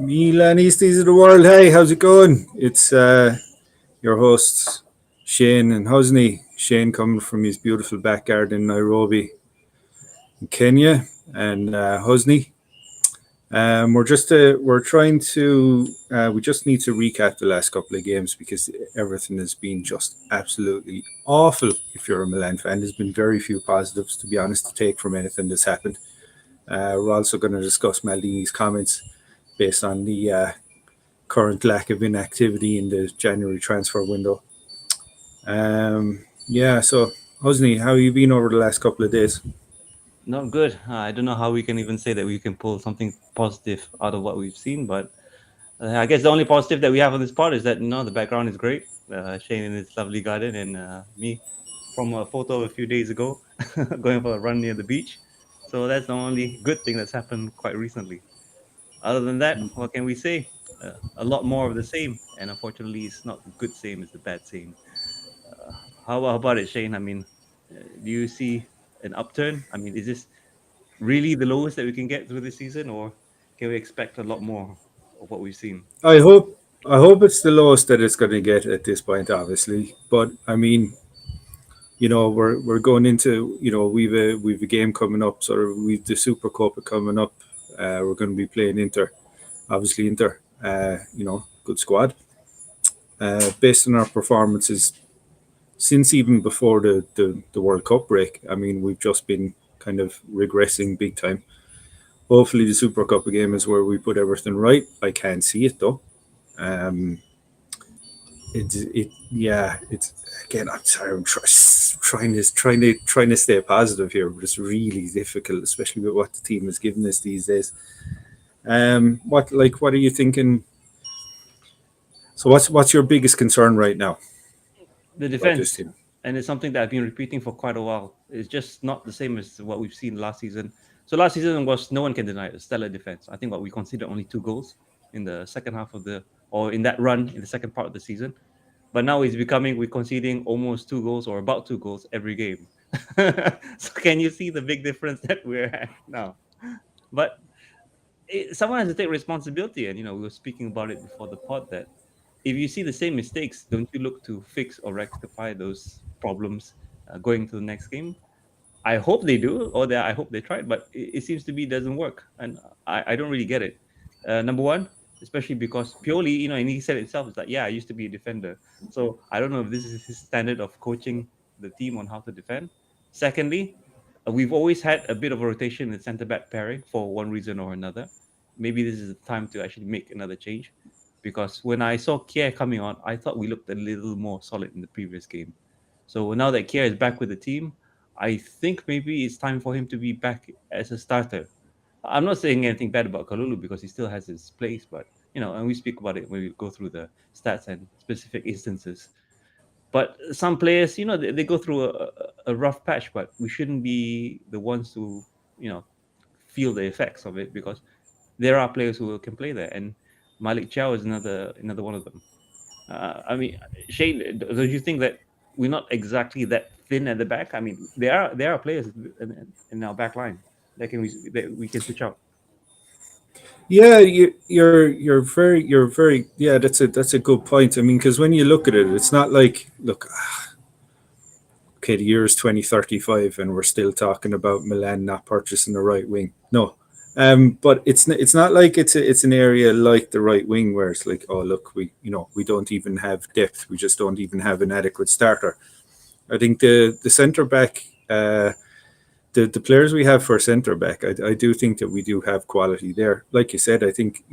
Milanistas of the world, hey, how's it going? It's your hosts, Shane and Hosni. Shane coming from his beautiful back garden in Nairobi, in Kenya, and Hosni. We're trying to we just need to recap the last couple of games because everything has been just absolutely awful. If you're a Milan fan, there's been very few positives, to be honest, to take from anything that's happened. We're also going to discuss Maldini's comments based on the current lack of inactivity in the January transfer window. Yeah, so Hosni, how have you been over the last couple of days? Not good. I don't know how we can even say that we can pull something positive out of what we've seen, but I guess the only positive that we have on this part is that the background is great. Shane in his lovely garden, and me from a photo a few days ago, going for a run near the beach. So that's the only good thing that's happened quite recently. Other than that, what can we say? A lot more of the same, and unfortunately, it's not the good same; it's the bad same. Uh, how about it, Shane? I mean, do you see an upturn? I mean, is this really the lowest that we can get through this season, or can we expect a lot more of what we've seen? I hope it's the lowest that it's going to get at this point, obviously. But I mean, we're going into we've a game coming up, sort of we've the Super Cup coming up. We're going to be playing Inter, obviously Inter. Good squad. Based on our performances since even before the World Cup break, I mean, we've just been kind of regressing big time. Hopefully, the Super Cup game is where we put everything right. I can't see it though. Um, it's again. I'm sorry. I'm trying to stay positive here, but it's really difficult, especially with what the team has given us these days. What are you thinking? So, what's your biggest concern right now The about this defense, team? and it's something that I've been repeating for quite a while. It's just not the same as what we've seen last season. So last season was, no one can deny it, a stellar defense. I think what we considered only 2 goals in the second half of the, or in that run in the second part of the season. But now it's becoming, we're conceding almost 2 goals or about 2 goals every game. So can you see the big difference that we're at now? But someone has to take responsibility, and we were speaking about it before the pod, that if you see the same mistakes, don't you look to fix or rectify those problems going to the next game? I hope they do, or I hope they tried, but it seems to be doesn't work, and I don't really get it. Number one, especially because Pioli, and he said it himself, it's like, yeah, I used to be a defender, so I don't know if this is his standard of coaching the team on how to defend. Secondly, we've always had a bit of a rotation in center back pairing for one reason or another. Maybe this is the time to actually make another change, because when I saw Kier coming on, I thought we looked a little more solid in the previous game. So now that Kier is back with the team, I think maybe it's time for him to be back as a starter. I'm not saying anything bad about Kalulu because he still has his place, but and we speak about it when we go through the stats and specific instances. But some players, they go through a rough patch, but we shouldn't be the ones to, you know, feel the effects of it, because there are players who can play there, and Malik Chow is another one of them. I mean, Shane, don't you think that we're not exactly that thin at the back? I mean, there are players in our back line that we can switch out. Yeah, you're very yeah. That's a good point. I mean, because when you look at it, it's not like look, okay, the year is 2035 and we're still talking about Milan not purchasing the right wing. No, but it's not like it's an area like the right wing where it's like, oh look, we don't even have depth. We just don't even have an adequate starter. I think the centre back. The players we have for centre back, I do think that we do have quality there. Like you said, I think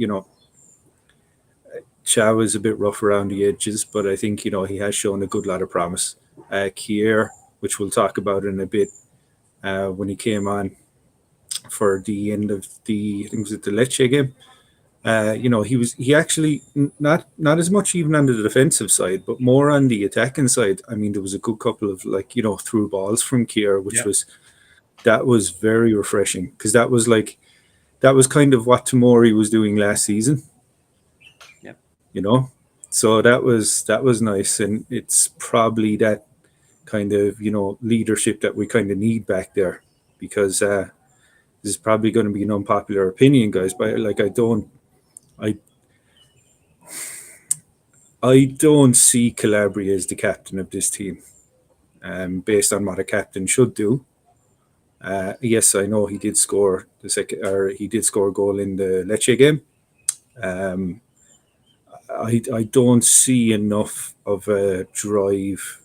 Chow is a bit rough around the edges, but I think he has shown a good lot of promise. Kier, which we'll talk about in a bit, when he came on for the end of the I think it was the Lecce game. He actually not as much even on the defensive side, but more on the attacking side. I mean, there was a good couple of through balls from Kier, which Yeah. was very refreshing because that was kind of what Tamori was doing last season. Yeah. you know. So that was nice, and it's probably that kind of leadership that we kind of need back there, because this is probably going to be an unpopular opinion, guys. But like, I don't I I don't see Calabria as the captain of this team, based on what a captain should do. Yes, I know he did score the second, or he did score a goal in the Lecce game. Um, I don't see enough of a drive,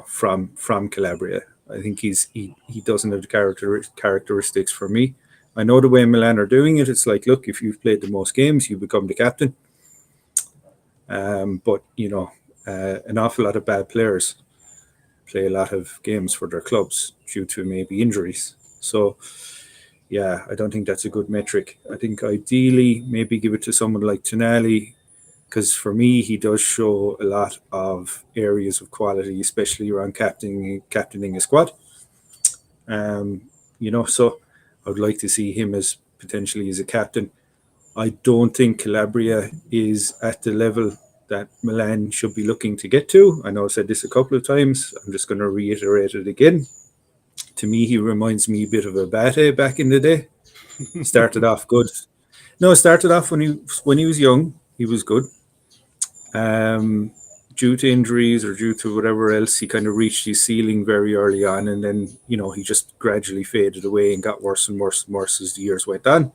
from Calabria. I think he doesn't have the characteristics for me. I know the way Milan are doing it. It's like, look, if you've played the most games, you become the captain. But an awful lot of bad players play a lot of games for their clubs due to maybe injuries. So yeah, I don't think that's a good metric. I think ideally maybe give it to someone like Tonali, because for me he does show a lot of areas of quality, especially around captaining a squad. So I would like to see him as potentially as a captain. I don't think Calabria is at the level that Milan should be looking to get to. I know I've said this a couple of times. I'm just going to reiterate it again. To me, he reminds me a bit of Abate back in the day. Started off good. No, started off when he was young. He was good. Due to injuries or due to whatever else, he kind of reached his ceiling very early on, and then he just gradually faded away and got worse and worse and worse as the years went on.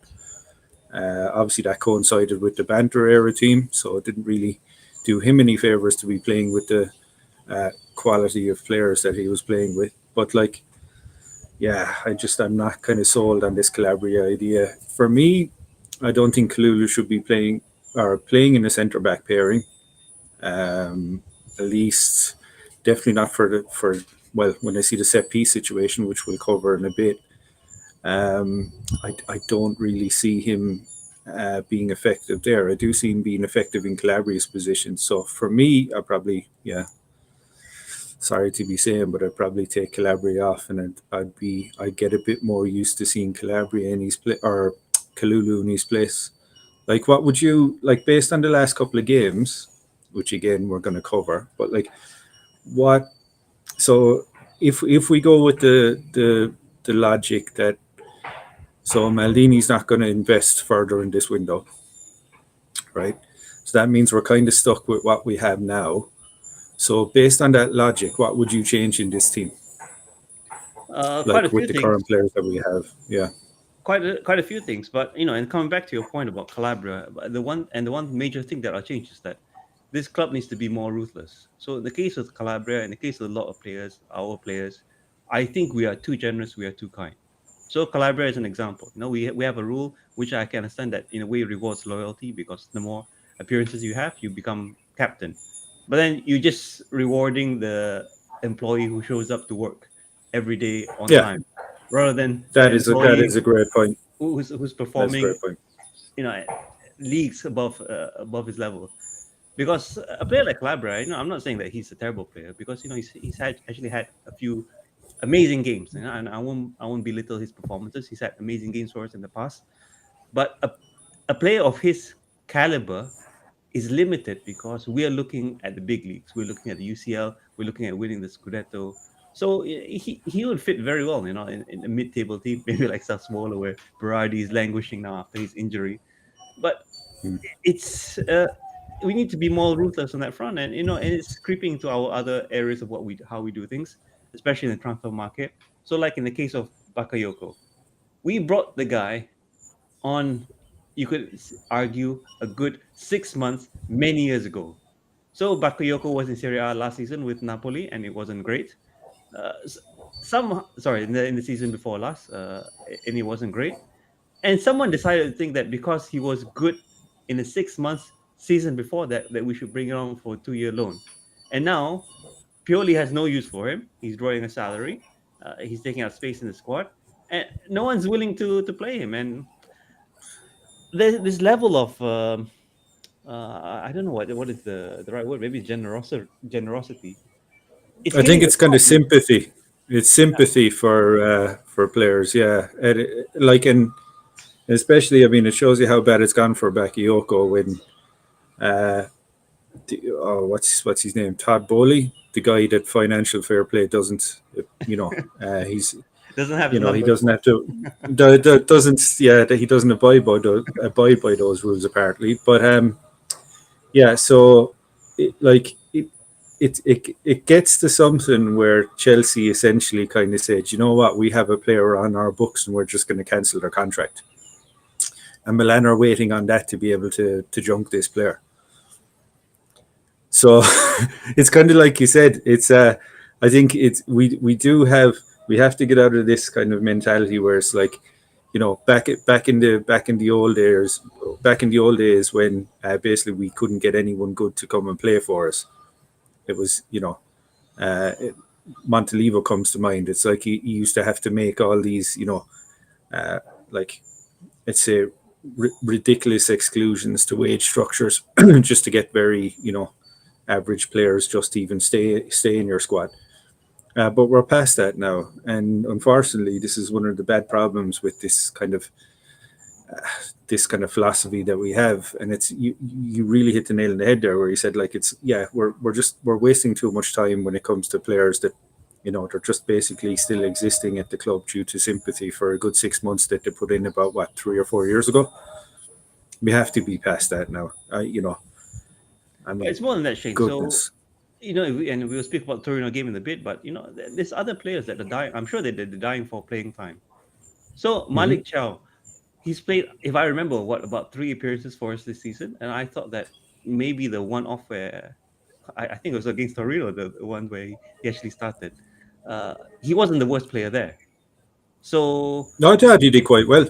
Obviously, that coincided with the banter era team, so it didn't really do him any favors to be playing with the quality of players that he was playing with. But yeah, I'm not kind of sold on this Calabria idea. For me, I don't think Kalulu should be playing in a centre back pairing. At least, definitely not for well, when I see the set piece situation, which we'll cover in a bit. I don't really see him being effective there. I do see him being effective in Calabria's position. So for me, I probably, yeah, sorry to be saying, but I'd probably take Calabria off, and I'd get a bit more used to seeing Calabria in his place or Kalulu in his place. Like, what would you like based on the last couple of games, which again we're going to cover, but like, what? So if we go with the logic that so Maldini's not going to invest further in this window, right? So that means we're kind of stuck with what we have now. So based on that logic, what would you change in this team, Quite a like with few the things. current players that we have? Yeah, Quite a few things, but and coming back to your point about Calabria, the one major thing that I change is that this club needs to be more ruthless. So in the case of Calabria, in the case of a lot of players, our players, I think we are too generous, we are too kind. So Calabria is an example. We have a rule which I can understand that in a way rewards loyalty, because the more appearances you have, you become captain. But then you're just rewarding the employee who shows up to work every day on yeah, time, rather than the that is employee a great point. who's That's a performing, great point. you know, leagues above his level. Because a player like Calabria, I'm not saying that he's a terrible player, because actually had a few amazing games, and I won't belittle his performances. He's had amazing games for us in the past, but a player of his caliber is limited because we are looking at the big leagues. We're looking at the UCL. We're looking at winning the Scudetto. So he would fit very well, in a mid-table team, maybe like Sassuolo, where Berardi is languishing now after his injury. But Mm. it's we need to be more ruthless on that front, and it's creeping into our other areas of how we do things, especially in the transfer market. So, like in the case of Bakayoko, we brought the guy on, you could argue, a good 6 months many years ago. So Bakayoko was in Serie A last season with Napoli, and it wasn't great. Some sorry, in the season before last, and it wasn't great. And someone decided to think that because he was good in the 6 months season before that we should bring him on for a 2-year loan. And now Pioli has no use for him. He's drawing a salary. He's taking up space in the squad, and no one's willing to play him. And there's this level of I don't know what is the right word. Maybe generosity. It's I think killing the it's kind of squad. sympathy. It's sympathy for players, yeah. And especially, I mean, it shows you how bad it's gone for Bakayoko when what's his name, Todd Bowley, the guy that financial fair play doesn't, he's The Doesn't have You know, he numbers. doesn't have to. Doesn't that he doesn't abide by those rules apparently. But yeah. So it gets to something where Chelsea essentially kind of said, you know what, we have a player on our books and we're just going to cancel their contract. And Milan are waiting on that to be able to junk this player. So it's kind of like you said. It's I think it's we have to get out of this kind of mentality where it's like, you know, back in the old days when basically we couldn't get anyone good to come and play for us. It was, you know, uh, Montalivo comes to mind. It's like he used to have to make all these, you know, like let's say ridiculous exclusions to wage structures just to get very, you know, average players just to even stay in your squad. But we're past that now, and unfortunately, this is one of the bad problems with this kind of philosophy that we have. And it's you really hit the nail on the head there, where you said like it's yeah we're wasting too much time when it comes to players that, you know, they're just basically still existing at the club due to sympathy for a good 6 months that they put in about what 3 or 4 years ago. We have to be past that now. You know, I But mean, it's more than that, Shane. So, goodness. you know, and we will speak about Torino game in a bit, but you know, there's other players that are dying. I'm sure that they're dying for playing time. So Hmm. Malik Chow, he's played, if I remember, what about 3 appearances for us this season, and I thought that maybe the one off where I think it was against Torino, the one where he actually started. He wasn't the worst player there. So No, I thought he did quite well.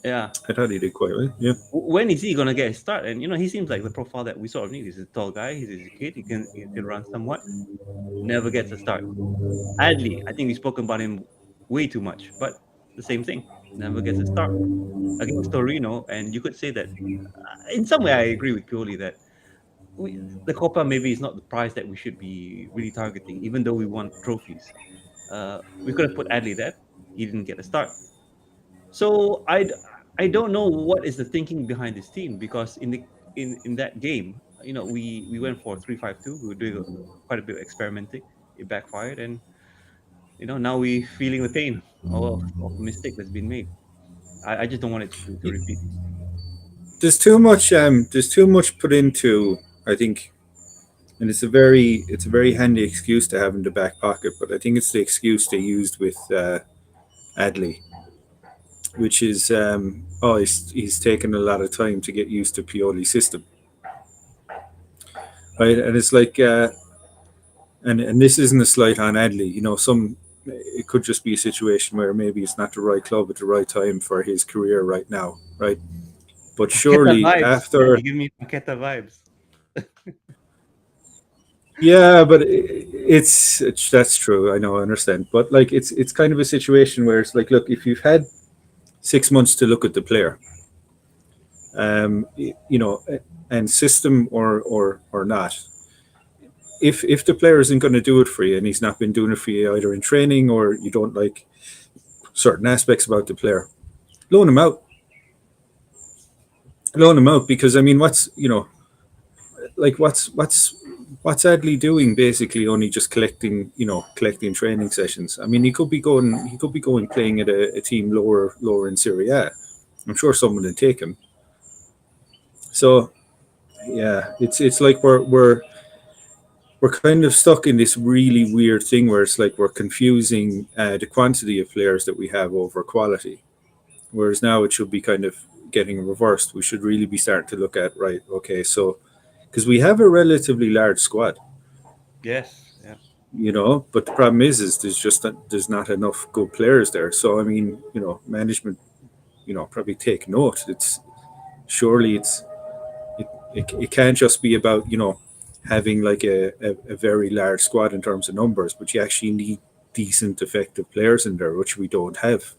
yeah, I thought he did quite well. Yeah. when is he gonna get a start? And you know, he seems like the profile that we sort of need. He's a tall guy. He's a kid. He can run somewhat. Never gets a start. Adley, I think we've spoken about him way too much, but the same thing. Never gets a start against Torino, and you could say that in some way I agree with Pioli that the Copa maybe is not the prize that we should be really targeting, even though we won trophies. We could have put Adley there. He didn't get a start. So I don't know what is the thinking behind this team, because in that game, you know, we went for 3-5-2. We were doing quite a bit of experimenting. It backfired, and you know, now we feeling the pain of a mistake that's been made. I just don't want it to repeat. There's too much put into, I think, and it's a very handy excuse to have in the back pocket. But I think it's the excuse they used with Adley, which is oh he's taken a lot of time to get used to Pioli's system, right? And it's like and this isn't a slight on Adley. You know, some it could just be a situation where maybe it's not the right club at the right time for his career right now, right? But Paqueta surely vibes, man. after, You give me Paqueta vibes. yeah, but it's that's true. I know, I understand, but like it's kind of a situation where it's like, look, if you've had 6 months to look at the player, you know, and system or not, if the player isn't going to do it for you and he's not been doing it for you either in training or you don't like certain aspects about the player, loan him out. Loan him out because I mean, what's you know, like what's Adley doing? Basically, only just collecting training sessions. I mean, he could be going playing at a team lower in Serie A. I'm sure someone would take him. So yeah, it's like we're kind of stuck in this really weird thing where it's like we're confusing the quantity of players that we have over quality, whereas now it should be kind of getting reversed. We should really be starting to look at, right, okay, so because we have a relatively large squad, Yes, yeah. you know, but the problem is there's not enough good players there. So I mean, you know, management, you know, probably take note. It's surely it can't just be about, you know, having like a very large squad in terms of numbers, but you actually need decent, effective players in there, which we don't have.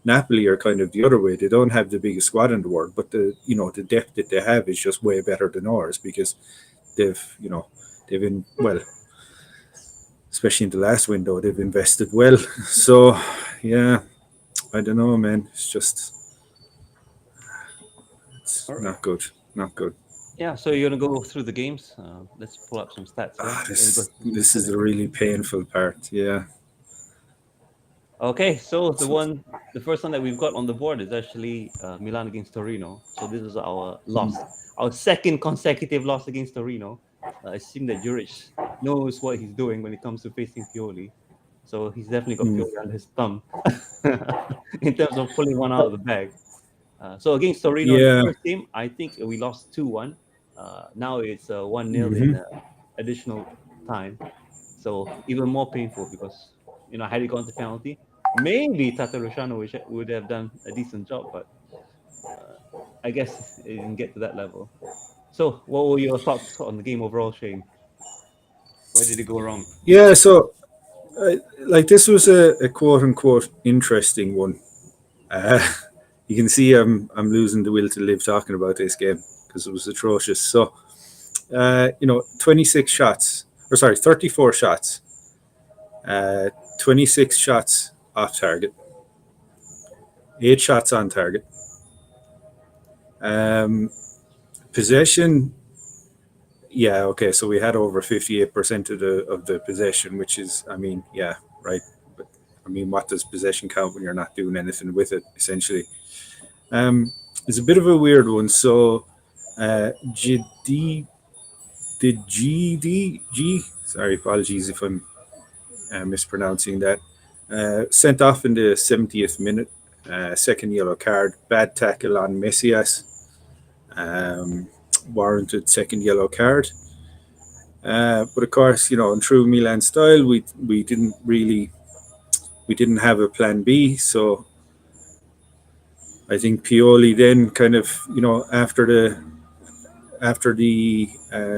Napoli are kind of the other way. They don't have the biggest squad in the world, but the you know the depth that they have is just way better than ours because they've you know they've been well, especially in the last window, they've invested well. So yeah, I don't know, man. It's All right. not good, not good. Yeah, so you're gonna go through the games. Let's pull up some stats here. Ah, We're gonna go this through some this is stats. the really painful part. Yeah. Okay, so the first one that we've got on the board is actually Milan against Torino. So this is our loss, our second consecutive loss against Torino. I assume that Juric knows what he's doing when it comes to facing Pioli. So he's definitely got Mm. Pioli under his thumb in terms of pulling one out of the bag. So against Torino in the Yeah. first game, I think we lost 2-1. Now it's 1-0 in Hmm. additional time. So even more painful because, had it gone to penalty, maybe Tata Luciano would have done a decent job, but uh, I guess it didn't get to that level. So what were your thoughts on the game overall, Shane? Where did it go wrong? Yeah. So, like, this was a quote unquote interesting one. Uh, you can see I'm losing the will to live talking about this game because it was atrocious. So, 26 shots, or sorry, 34 shots, uh, 26 shots off target, 8 shots on target. Um, Possession, yeah, okay. So we had over 58% of the possession, which is, I mean, yeah, right. But I mean, what does possession count when you're not doing anything with it? Essentially, it's a bit of a weird one. So, GD, the GDG. Sorry, apologies if I'm mispronouncing that. Sent off in the 70th minute. Second yellow card. Bad tackle on Messias. Um, Warranted second yellow card. But of course, in true Milan style, we didn't have a plan B. So I think Pioli then kind of, after the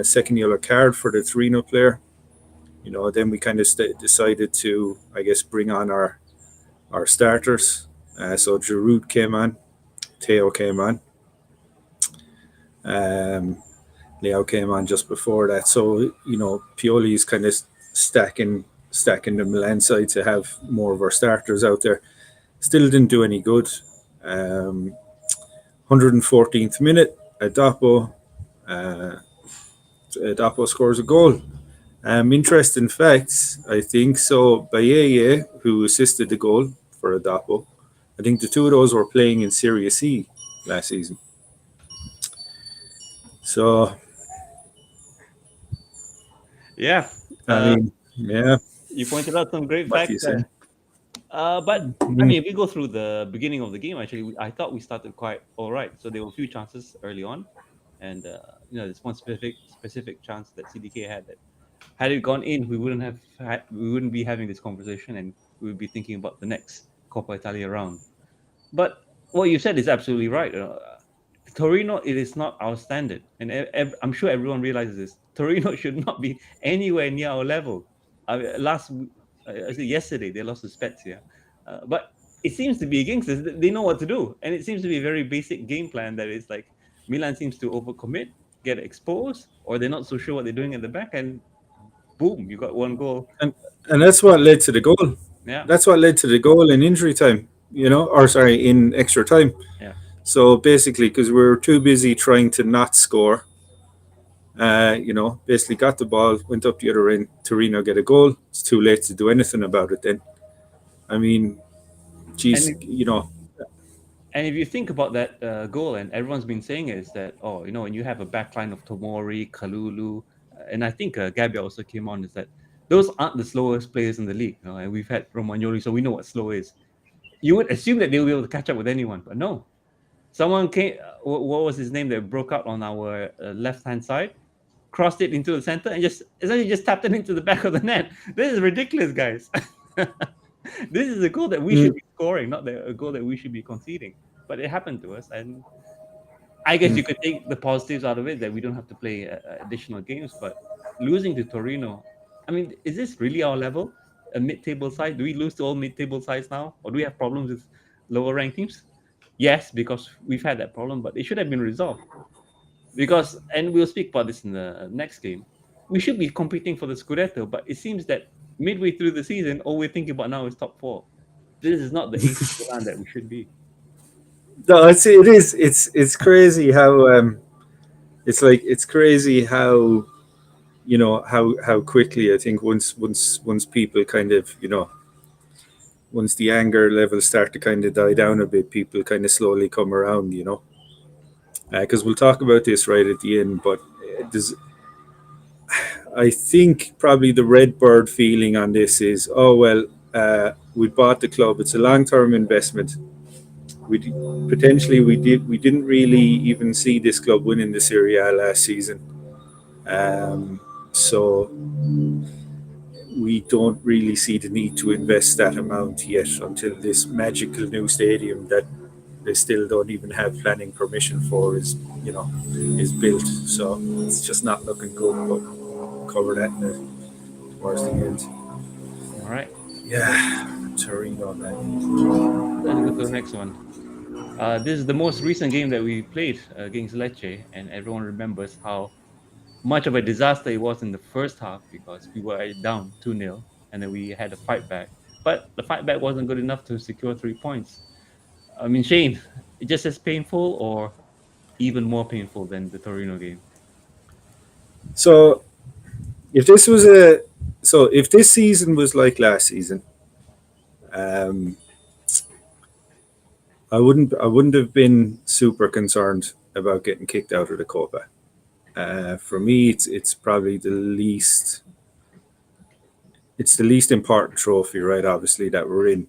second yellow card for the Torino player, then we kind of decided to, I guess, bring on our starters. So Giroud came on, Teo came on, um, Leo came on just before that. So Pioli is kind of stacking the Milan side to have more of our starters out there. Still didn't do any good. 114th minute, uh, Adapo scores a goal. Interesting facts, I think. So Bayeye, who assisted the goal for Adapo, I think the two of those were playing in Serie C last season. So, Yeah, I mean, yeah, you pointed out some great what do facts you say? there. But I Mm. mean, if we go through the beginning of the game, actually, I thought we started quite all right. So there were a few chances early on, and there's one specific chance that CDK had that had it gone in, we wouldn't be having this conversation, and we would be thinking about the next Coppa Italia round. But what you said is absolutely right. Torino, it is not our standard, and I'm sure everyone realizes this. Torino should not be anywhere near our level. I said yesterday they lost to Spezia, but it seems to be against us. They know what to do, and it seems to be a very basic game plan. That is like Milan seems to overcommit, get exposed, or they're not so sure what they're doing at the back, and boom, you got one goal. And and that's what led to the goal. Yeah, That's what led to the goal in injury time. Or sorry, in extra time. yeah. So basically, because we were too busy trying to not score, basically got the ball, went up the other end. Torino get a goal. It's too late to do anything about it. Then, I mean, And geez, And if you think about that goal, and everyone's been saying is that, when you have a backline of Tomori, Kalulu, and I think Gabia also came on, is that those aren't the slowest players in the league. And we've had Romagnoli, so we know what slow is. You would assume that they'll be able to catch up with anyone, but no. Someone came, what was his name that broke out on our left hand side, crossed it into the center, and essentially just tapped it into the back of the net. This is ridiculous, guys. This is a goal that we should mm, be scoring, not a goal that we should be conceding. But it happened to us, and I guess you mm. could take the positives out of it that we don't have to play additional games. But losing to Torino, I mean, is this really our level? A mid-table side? Do we lose to all mid-table sides now, or do we have problems with lower ranked teams? Yes, because we've had that problem, but it should have been resolved. Because, and we'll speak about this in the next game, we should be competing for the Scudetto, but it seems that midway through the season, all we're thinking about now is top four. This is not the AC Milan that we should be. No, it is. It's crazy how it's crazy how how quickly I think once people kind of the anger levels start to kind of die down a bit, people kind of slowly come around, because we'll talk about this right at the end. But there's, I think probably the Redbird feeling on this is, oh well, we bought the club. It's a long-term investment. We potentially we didn't really even see this club winning the Serie A last season, so we don't really see the need to invest that amount yet until this magical new stadium that they still don't even have planning permission for is built. So it's just not looking good. But cover that towards the end. All right. Yeah, Torino, man. Let's go to the next one. This is the most recent game that we played against Lecce, and everyone remembers how much of a disaster it was in the first half because we were down 2-0 and then we had a fight back. But the fight back wasn't good enough to secure 3 points. I mean, Shane, it just as painful or even more painful than the Torino game? So if this season was like last season, I wouldn't have been super concerned about getting kicked out of the Copa. For me, it's probably the least important trophy, right? Obviously, that we're in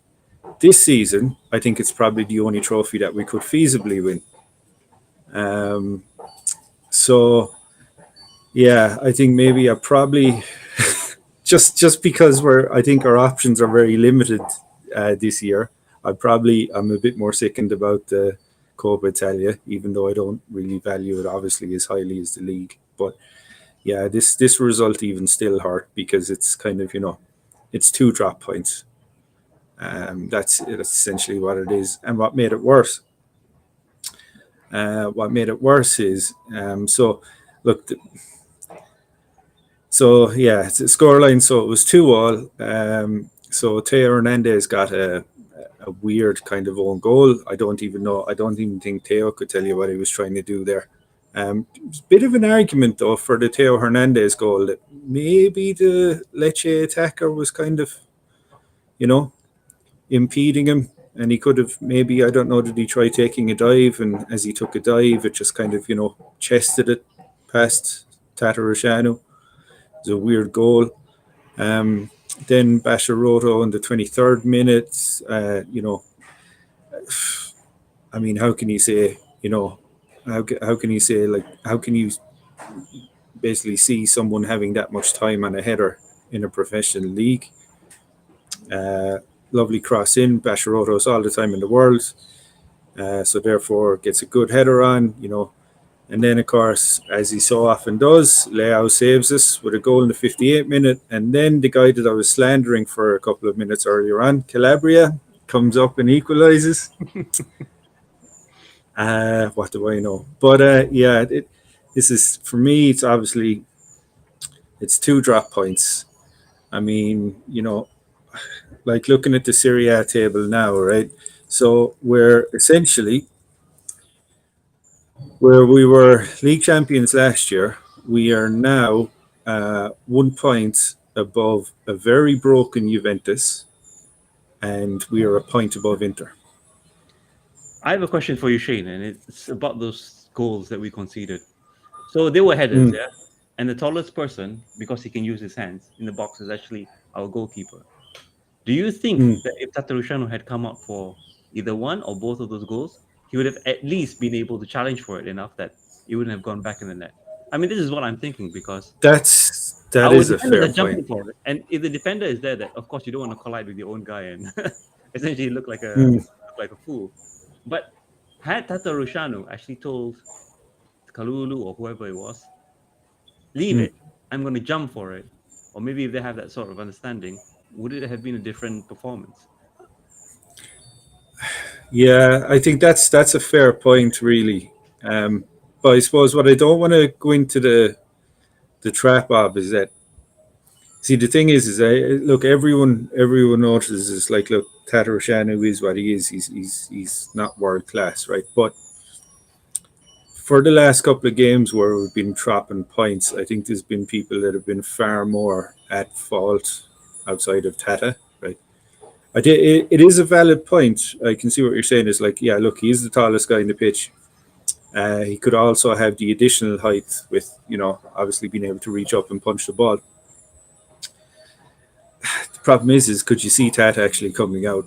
this season. I think it's probably the only trophy that we could feasibly win. So yeah, I think maybe I probably just because I think our options are very limited this year. I'm a bit more sickened about the Coppa Italia, even though I don't really value it obviously as highly as the league. But yeah, this result even still hurt because it's kind of it's 2 drop points. That's essentially what it is. And what made it worse? Is so look. So yeah, it's a scoreline. So it was 2-2. So Teo Hernandez got a weird kind of own goal. I don't even think Teo could tell you what he was trying to do there. It's a bit of an argument though for the Teo Hernandez goal that maybe the Lecce attacker was kind of, impeding him, and he could have maybe, I don't know, did he try taking a dive, and as he took a dive, it just kind of chested it past Tatarusanu. It's a weird goal. Then Basharoto in the 23rd minute, I mean, how can you say, how can you say, like, how can you basically see someone having that much time on a header in a professional league? Lovely cross in, Basharoto's all the time in the world, so therefore gets a good header on, and then, of course, as he so often does, Leao saves us with a goal in the 58th minute. And then the guy that I was slandering for a couple of minutes earlier on, Calabria, comes up and equalises. What do I know? But yeah, this is, for me, it's obviously, it's 2 drop points. I mean, like looking at the Serie A table now, right? So we're essentially, where we were league champions last year, we are now 1 point above a very broken Juventus, and we are a point above Inter. I have a question for you, Shane, and it's about those goals that we conceded. So they were headers, yeah? And the tallest person, because he can use his hands in the box, is actually our goalkeeper. Do you think that if Tatarusanu had come up for either one or both of those goals, he would have at least been able to challenge for it enough that it wouldn't have gone back in the net? I mean, this is what I'm thinking, because that is a fair point. For it. And if the defender is there, that of course you don't want to collide with your own guy and essentially look like a fool. But had Tatarusanu actually told Kalulu or whoever it was, leave it, I'm going to jump for it, or maybe if they have that sort of understanding, would it have been a different performance? Yeah, I think that's a fair point, really. But I suppose what I don't want to go into the trap of is that, see, the thing is look, everyone notices, like, look, Tatarusanu is what he is. He's not world class, right? But for the last couple of games where we've been dropping points, I think there's been people that have been far more at fault outside of Tata, right? It is a valid point. I can see what you're saying. Is like, yeah, look, he's the tallest guy in the pitch. He could also have the additional height with, obviously being able to reach up and punch the ball. The problem is could you see Tat actually coming out?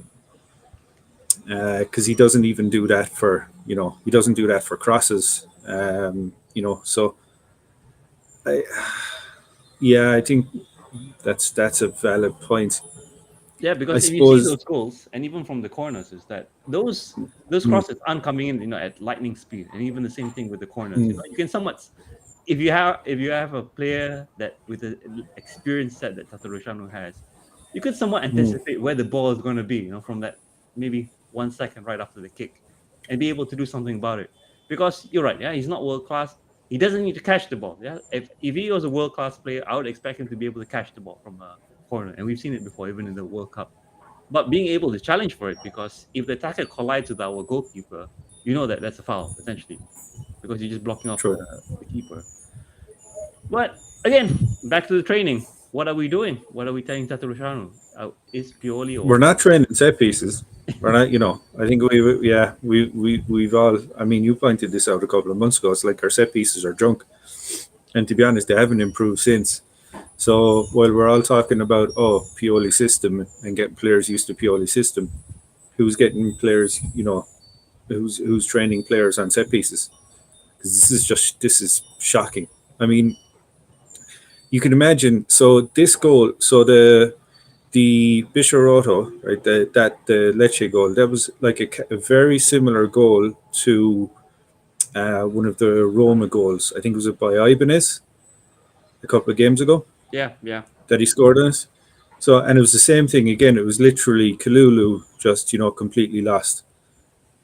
Because he doesn't even do that for, he doesn't do that for crosses. So I think that's a valid point. Yeah, because I if you see suppose. those goals, and even from the corners, is that those crosses aren't coming in, at lightning speed, and even the same thing with the corners. You can somewhat, if you have a player that with the experience set that Tata Rushanu has, you could somewhat anticipate where the ball is going to be, from that maybe 1 second right after the kick, and be able to do something about it. Because you're right, yeah, he's not world class. He doesn't need to catch the ball. Yeah, if he was a world class player, I would expect him to be able to catch the ball from a corner, and we've seen it before, even in the World Cup. But being able to challenge for it, because if the attacker collides with our goalkeeper, you know that's a foul essentially, because you're just blocking off True. the keeper. But again, back to the training. What are we doing? What are we telling Tata Rushanu? Is purely or We're not training set pieces. We're not. I think we've all. I mean, you pointed this out a couple of months ago. It's like our set pieces are junk, and to be honest, they haven't improved since. So while we're all talking about Pioli system and getting players used to Pioli system, who's getting players? Who's training players on set pieces? Because this is shocking. I mean, you can imagine. So this goal. So the Bisharoto, right? The Lecce goal. That was like a very similar goal to one of the Roma goals. I think it was by Ibanez a couple of games ago. Yeah. That he scored on us. So, and it was the same thing again. It was literally Kalulu just completely lost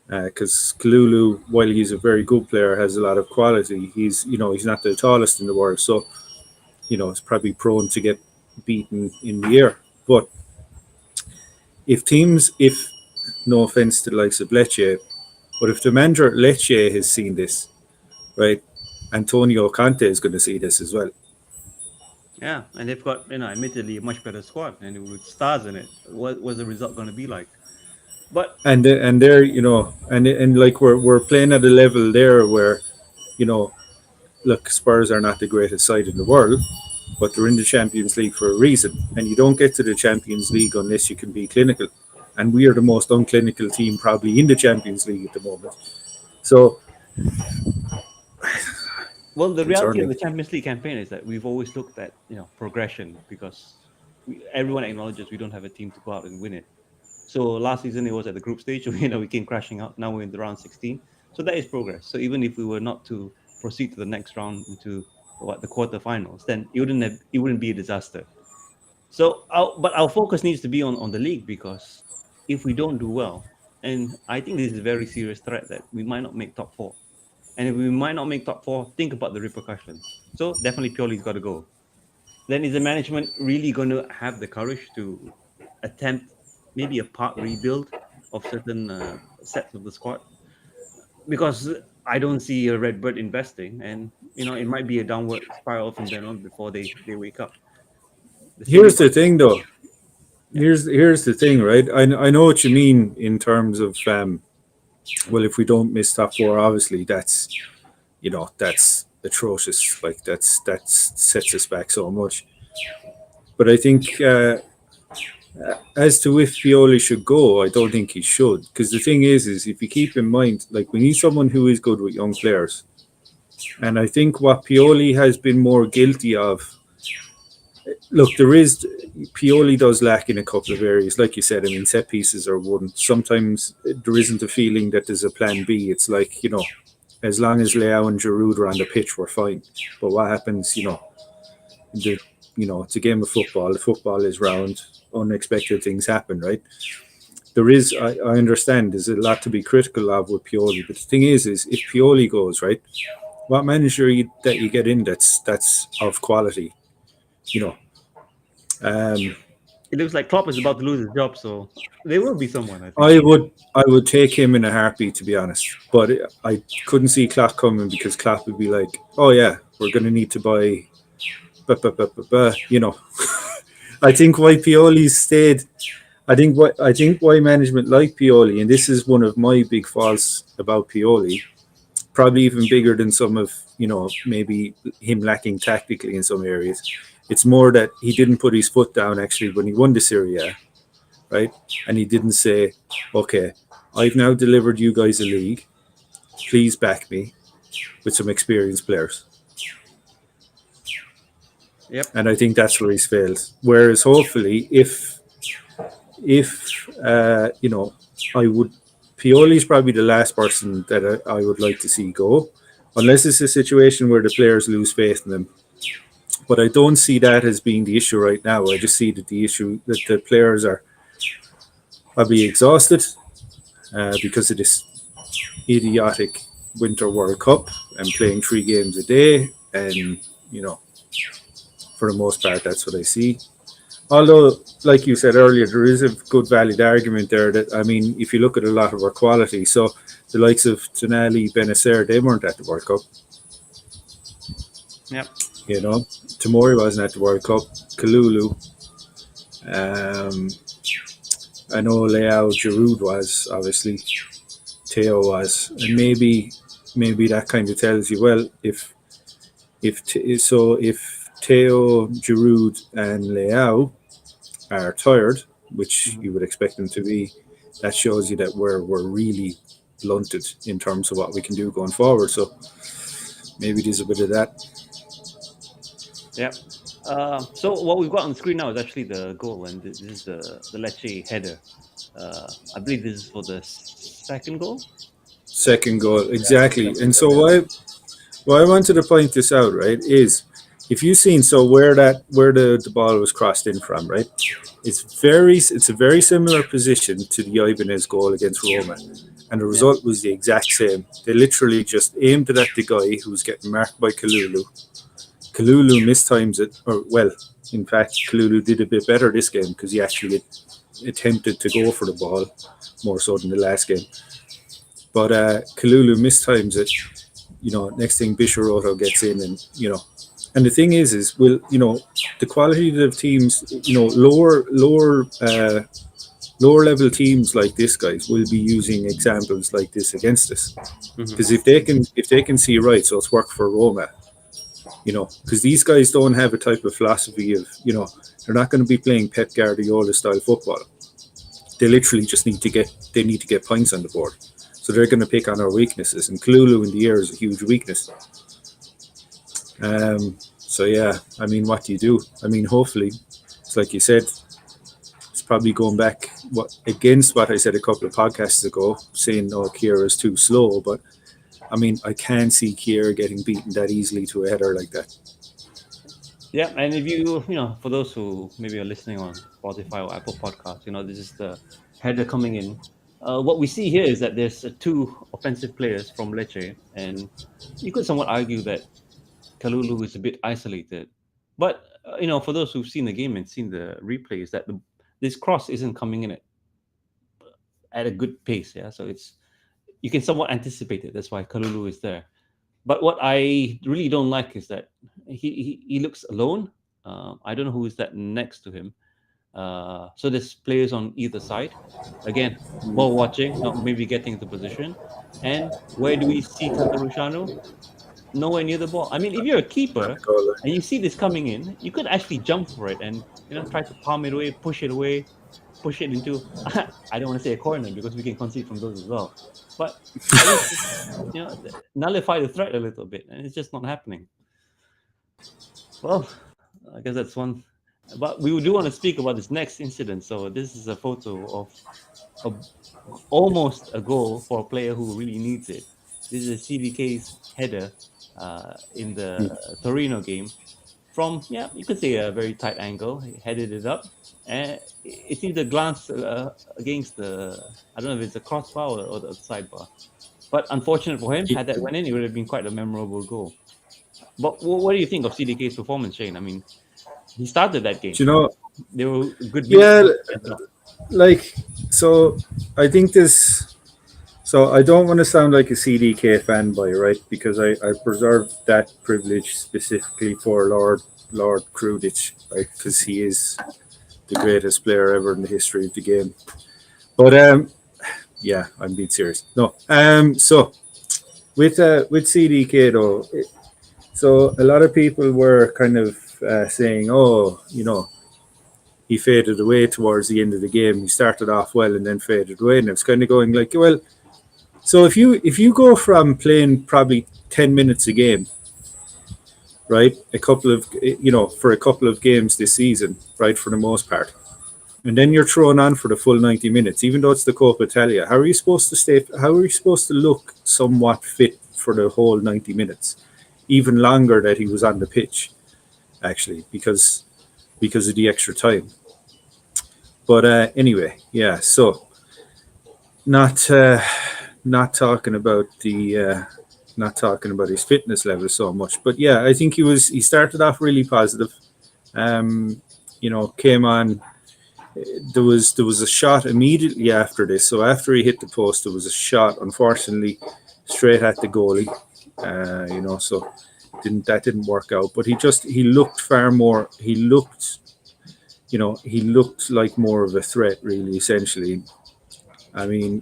because Kalulu, while he's a very good player, has a lot of quality. He's not the tallest in the world, so he's probably prone to get beaten in the air. But if no offense to the likes of Lecce, but if the manager at Lecce has seen this, right, Antonio Conte is going to see this as well. Yeah, and they've got admittedly a much better squad, and with stars in it, what was the result going to be like? But and they're and like we're playing at a level there where look, Spurs are not the greatest side in the world, but they're in the Champions League for a reason, and you don't get to the Champions League unless you can be clinical, and we are the most unclinical team probably in the Champions League at the moment. So well, the reality of the Champions League campaign is that we've always looked at progression, because everyone acknowledges we don't have a team to go out and win it. So last season it was at the group stage, we came crashing out. Now we're in the round 16, so that is progress. So even if we were not to proceed to the next round into the quarterfinals, then it wouldn't be a disaster. So but our focus needs to be on the league, because if we don't do well, and I think this is a very serious threat that we might not make top 4. And if we might not make top 4, think about the repercussions. So definitely Pioli's got to go. Then is the management really going to have the courage to attempt maybe a part rebuild of certain sets of the squad? Because I don't see a Redbird investing, and it might be a downward spiral from then on before they wake up. Here's the thing, though. Here's the thing, right? I know what you mean in terms of well, if we don't miss top 4, obviously that's atrocious. Like that sets us back so much. But I think as to if Pioli should go, I don't think he should, because the thing is if you keep in mind, like, we need someone who is good with young players, and I think what Pioli has been more guilty of. Look, Pioli does lack in a couple of areas. Like you said, I mean, set pieces are one. Sometimes there isn't a feeling that there's a plan B. It's like, as long as Leao and Giroud are on the pitch, we're fine. But what happens, it's a game of football. The football is round. Unexpected things happen, right? I understand there's a lot to be critical of with Pioli. But the thing is if Pioli goes, right, what manager that you get in that's of quality? It looks like Klopp is about to lose his job, so there will be someone. I think. I would take him in a heartbeat, to be honest. But I couldn't see Klopp coming, because Klopp would be like, "Oh yeah, we're going to need to buy," I think why Pioli stayed. I think why management like Pioli, and this is one of my big faults about Pioli, probably even bigger than some of maybe him lacking tactically in some areas. It's more that he didn't put his foot down actually when he won the Serie A, right? And he didn't say, "Okay, I've now delivered you guys a league. Please back me with some experienced players." Yep. And I think that's where he's failed. Whereas hopefully, if I would, Pioli's probably the last person that I would like to see go, unless it's a situation where the players lose faith in them. But I don't see that as being the issue right now. I just see that the issue that the players are probably exhausted because of this idiotic Winter World Cup and playing 3 games a day. And, for the most part, that's what I see. Although, like you said earlier, there is a good valid argument there that, I mean, if you look at a lot of our quality, so the likes of Tonali, Benacer, they weren't at the World Cup. Yep. Tomori wasn't at the World Cup. Kalulu. I know Leao, Giroud was, obviously. Teo was. And maybe that kind of tells you, well, if Teo, Giroud, and Leao are tired, which you would expect them to be, that shows you that we're really blunted in terms of what we can do going forward. So maybe there's a bit of that. Yep. So what we've got on the screen now is actually the goal, and this is the Lecce header. I believe this is for the second goal. Second goal, exactly. And so why I wanted to point this out, right, is if you've seen where the ball was crossed in from, right, it's a very similar position to the Ibanez goal against Roma, and the result was the exact same. They literally just aimed it at the guy who was getting marked by Kalulu. Kalulu mistimes it, in fact, Kalulu did a bit better this game because he actually attempted to go for the ball more so than the last game. But Kalulu mistimes it. Next thing Bisharoto gets in, and the thing is the quality of teams, lower level teams like this, guys, will be using examples like this against us because if they can see right, so it's worked for Roma. Because these guys don't have a type of philosophy of, they're not going to be playing Pep Guardiola style football. They literally just need to get points on the board. So they're going to pick on our weaknesses, and Kalulu in the air is a huge weakness. So yeah, I mean, what do you do? I mean, hopefully, it's like you said, it's probably going back against what I said a couple of podcasts ago, saying, "Oh, Kira is too slow," but I mean, I can't see Kira getting beaten that easily to a header like that. Yeah, and if for those who maybe are listening on Spotify or Apple Podcasts, this is the header coming in. What we see here is that there's 2 offensive players from Lecce, and you could somewhat argue that Kalulu is a bit isolated. But, for those who've seen the game and seen the replays, that this cross isn't coming in at a good pace. Yeah, so you can somewhat anticipate it. That's why Kalulu is there. But what I really don't like is that he looks alone. I don't know who is that next to him. So there's players on either side. Again, ball watching, not maybe getting into position. And where do we see Tatarusanu? Nowhere near the ball. I mean, if you're a keeper and you see this coming in, you could actually jump for it and try to palm it away, push it away, push it into. I don't want to say a corner because we can concede from those as well. But nullify the threat a little bit, and it's just not happening. Well, I guess that's one. But we do want to speak about this next incident. So this is a photo of almost a goal for a player who really needs it. This is CDK's header in the Torino game from, you could say a very tight angle. He headed it up. And it seemed to glance against I don't know if it's a crossbar or the sidebar. But unfortunate for him, had that went in, it would have been quite a memorable goal. But what do you think of CDK's performance, Shane? I mean, he started that game. They were good. Yeah, so I think this. So I don't want to sound like a CDK fanboy, right? Because I preserve that privilege specifically for Lord Krudich, right? Because he is the greatest player ever in the history of the game. But yeah, I'm being serious. No, so with CDK though, so a lot of people were kind of saying, oh, he faded away towards the end of the game. He started off well and then faded away, and it's kind of going like, well, so if you go from playing probably 10 minutes a game, right, for a couple of games this season, right, for the most part, and then you're thrown on for the full 90 minutes, even though it's the Coppa Italia, how are you supposed to stay? How are you supposed to look somewhat fit for the whole 90 minutes, even longer that he was on the pitch, actually, because of the extra time. But anyway, yeah. So not not talking about not talking about his fitness level so much, but yeah, I think he started off really positive. Came on. There was a shot immediately after this. So after he hit the post, there was a shot, unfortunately, straight at the goalie. So didn't work out. But he looked far more. He looked like more of a threat, really. Essentially, I mean,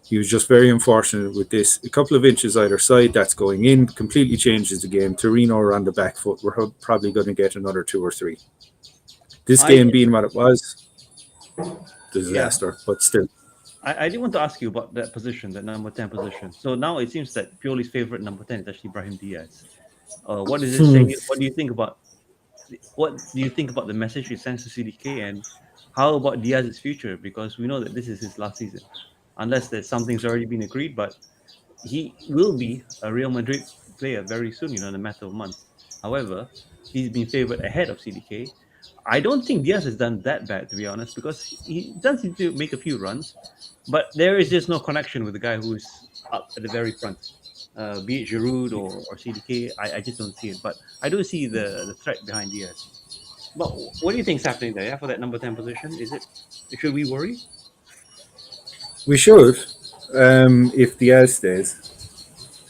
he was just very unfortunate with this. A couple of inches either side, that's going in, completely changes the game. Torino are on the back foot. We're probably going to get another 2 or 3. This game being what it was, disaster, but still. I did want to ask you about that position, that number 10 position. So now it seems that Pioli's favorite number 10 is actually Brahim Diaz. What does it say? What do you think about the message it sends to CDK, and how about Diaz's future? Because we know that this is his last season, unless there's something's already been agreed. But he will be a Real Madrid player very soon, in a matter of months. However, he's been favored ahead of CDK. I don't think Diaz has done that bad, to be honest, because he does seem to make a few runs, but there is just no connection with the guy who is up at the very front. Be it Giroud or CDK, I just don't see it. But I do see the threat behind Diaz. But what do you think is happening there, for that number 10 position? Should we worry? We should, if Diaz stays,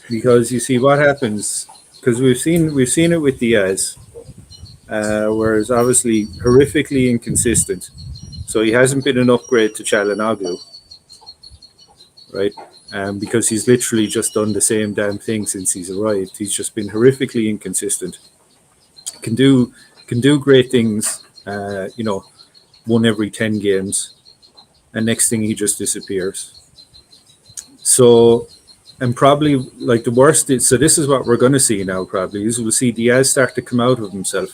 because you see what happens. Because we've seen it with Diaz, whereas obviously horrifically inconsistent. So he hasn't been an upgrade to Çalhanoğlu, right? Because he's literally just done the same damn thing since he's arrived. He's just been horrifically inconsistent. Can do great things, one every 10 games, and next thing he just disappears. So, and probably like the worst is, so this is what we're going to see now probably, is we'll see Diaz start to come out of himself,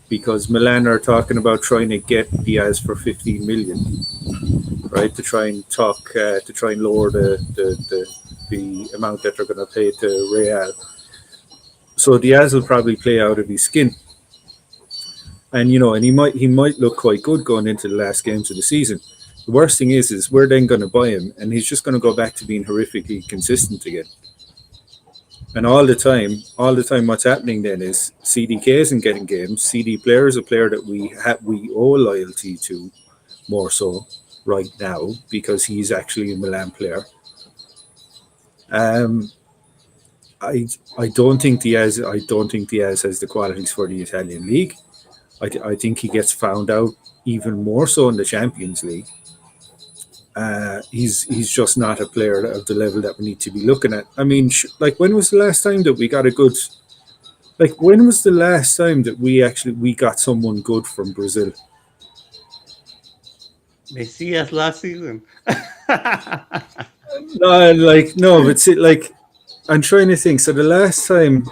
because Milan are talking about trying to get Diaz for 15 million, right? To try and lower the amount that they're going to pay to Real. So Diaz will probably play out of his skin, and he might look quite good going into the last games of the season. The worst thing is we're then going to buy him, and he's just going to go back to being horrifically consistent again. And all the time, what's happening then is CDK isn't getting games. CD Player is a player that we owe loyalty to more so right now, because he's actually a Milan player. I don't think Diaz has the qualities for the Italian league. I think he gets found out even more so in the Champions League. He's just not a player of the level that we need to be looking at. I mean, when was the last time that we got a good? When was the last time that we got someone good from Brazil? Messias last season. No, but I'm trying to think. So the last time.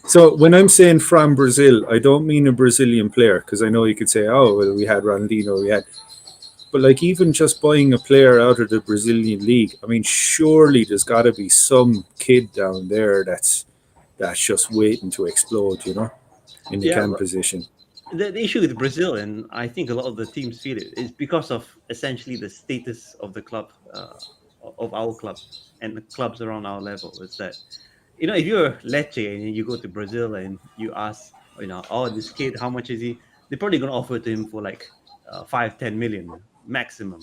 So when I'm saying from Brazil, I don't mean a Brazilian player, because I know you could say, oh, well, we had Ronaldinho, but even just buying a player out of the Brazilian league, I mean, surely there's got to be some kid down there that's just waiting to explode, in the cam position. The issue with Brazil, and I think a lot of the teams feel it, is because of essentially the status of the club, of our club, and the clubs around our level. Is that, if you're Lecce and you go to Brazil and you ask, oh, this kid, how much is he? They're probably going to offer to him for 5-10 million maximum.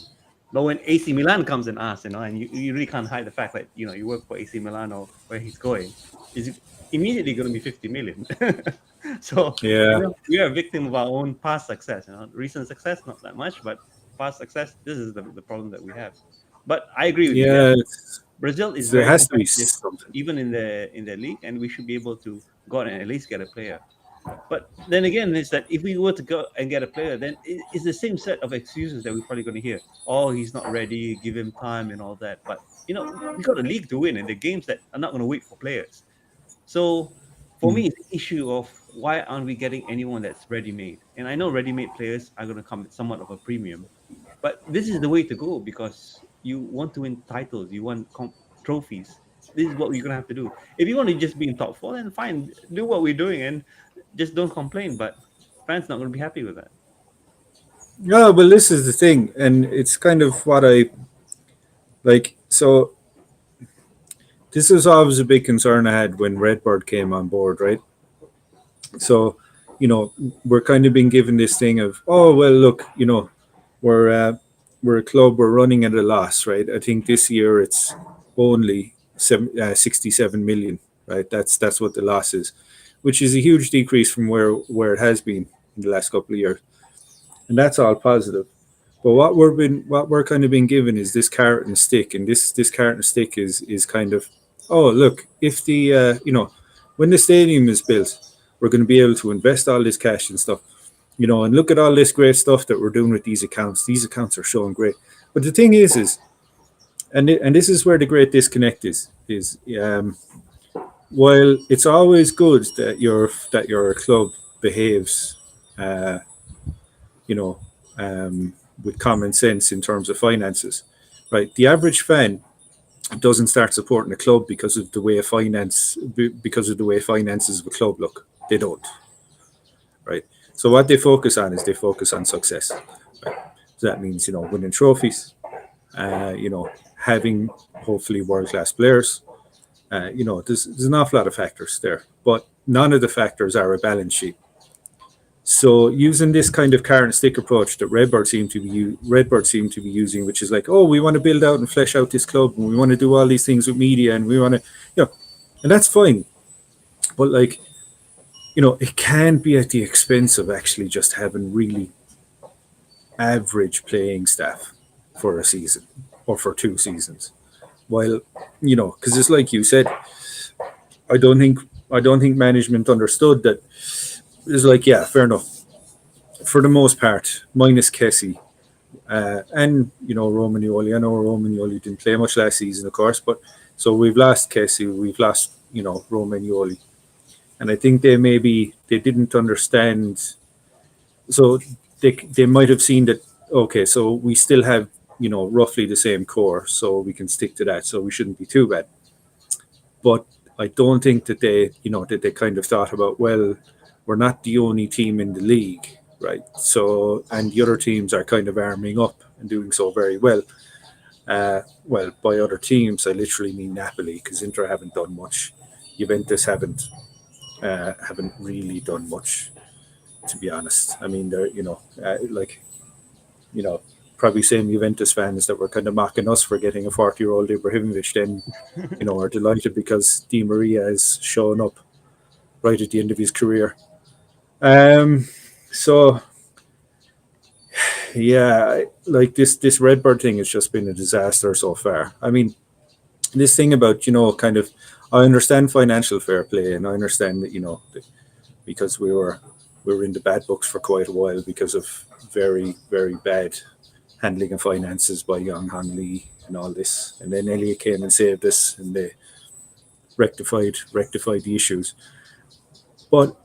But when AC Milan comes and asks, and you really can't hide the fact that you work for AC Milan or where he's going, is immediately going to be 50 million. So Yeah, we are a victim of our own past success. Recent success, not that much, but past success, this is the problem that we have. But I agree with you. Yeah, yeah. Brazil is There very has to be competitive, something. even in the league, and we should be able to go out and at least get a player. But then again, it's that if we were to go and get a player, then it's the same set of excuses that we're probably going to hear. Oh, he's not ready. Give him time and all that. But we got a league to win, and the games that are not going to wait for players. So for Hmm. me, it's the issue of why aren't we getting anyone that's ready-made? And I know ready-made players are going to come at somewhat of a premium, but this is the way to go because you want to win titles, you want trophies. This is what we're going to have to do. If you want to just be in top four, then fine, do what we're doing and just don't complain. But fans not going to be happy with that. No, but this is the thing, and it's kind of what I like. So this was always a big concern I had when Redbird came on board, right? So, we're kind of being given this thing of, oh well, look, we're we're a club, we're running at a loss, right? I think this year it's only 67 million, right? That's what the loss is, which is a huge decrease from where it has been in the last couple of years, and that's all positive. But what we're kind of being given is this carrot and stick, and this carrot and stick is kind of, oh look, if the when the stadium is built, we're going to be able to invest all this cash and stuff, and look at all this great stuff that we're doing with these accounts. These accounts are showing great, but the thing is, and this is where the great disconnect is while it's always good that your club behaves, uh, you know, with common sense in terms of finances, right? The average fan doesn't start supporting a club because of the way finances of a club look. They don't, right? So what they focus on is they focus on success. Right? So that means winning trophies, having hopefully world class players. There's an awful lot of factors there, but none of the factors are a balance sheet. So using this kind of carrot and stick approach that Redbird seem to be using, which is like, oh, we want to build out and flesh out this club, and we want to do all these things with media, and we want to, and that's fine. But it can be at the expense of actually just having really average playing staff for a season or for 2 seasons. While because it's like you said, I don't think management understood that. It's like, yeah, fair enough. For the most part, minus Kessie, and Romagnoli. I know Romagnoli didn't play much last season, of course, but so we've lost Kessie, we've lost Romagnoli, and I think they didn't understand. So they might have seen that, okay, so we still have roughly the same core, so we can stick to that, so we shouldn't be too bad. But I don't think that they kind of thought about, well, we're not the only team in the league, right? So, and the other teams are kind of arming up and doing so very well. Well, by other teams, I literally mean Napoli, because Inter haven't done much. Juventus haven't really done much, to be honest. I mean, they're probably same Juventus fans that were kind of mocking us for getting a 40-year-old Ibrahimovic. Then are delighted because Di Maria has shown up right at the end of his career. So yeah, like this Redbird thing has just been a disaster so far. I mean, this thing about kind of, I understand financial fair play, and I understand that because we were in the bad books for quite a while because of very very bad handling of finances by Yang Hong Lee and all this, and then Elliot came and saved us, and they rectified the issues. But